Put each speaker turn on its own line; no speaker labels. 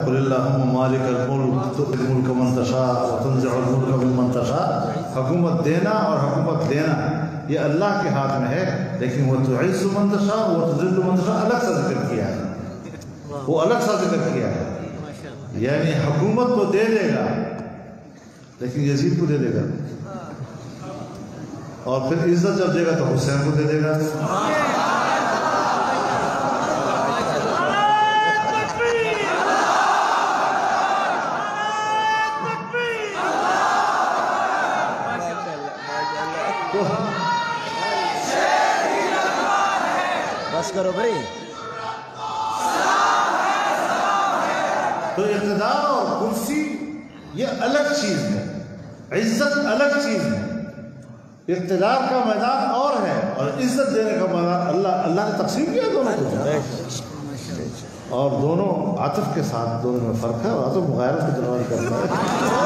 قل اللہم مالک الملک تؤتی الملک من تشاء وتنزع الملک ممن تشاء. حکومت دینا اور حکومت لینا یہ اللہ کے ہاتھ میں ہے، لیکن وہ تعز من تشاء وتذل من تشاء الگ سے ذکر کیا ہے، وہ الگ سا ذکر کیا ہے. یعنی حکومت تو دے دے گا لیکن یزید کو دے دے گا، اور پھر عزت جب دے گا تو حسین کو دے دے گا.
بس کرو بھائی.
تو اقتدار اور کرسی یہ الگ چیز ہے، عزت الگ چیز ہے. اقتدار کا میدان اور ہے اور عزت دینے کا میدان اللہ نے تقسیم کیا دونوں کو، اور دونوں عاطف کے ساتھ دونوں میں فرق ہے، اور عاطف مغیرت کی طرح کرتا ہے.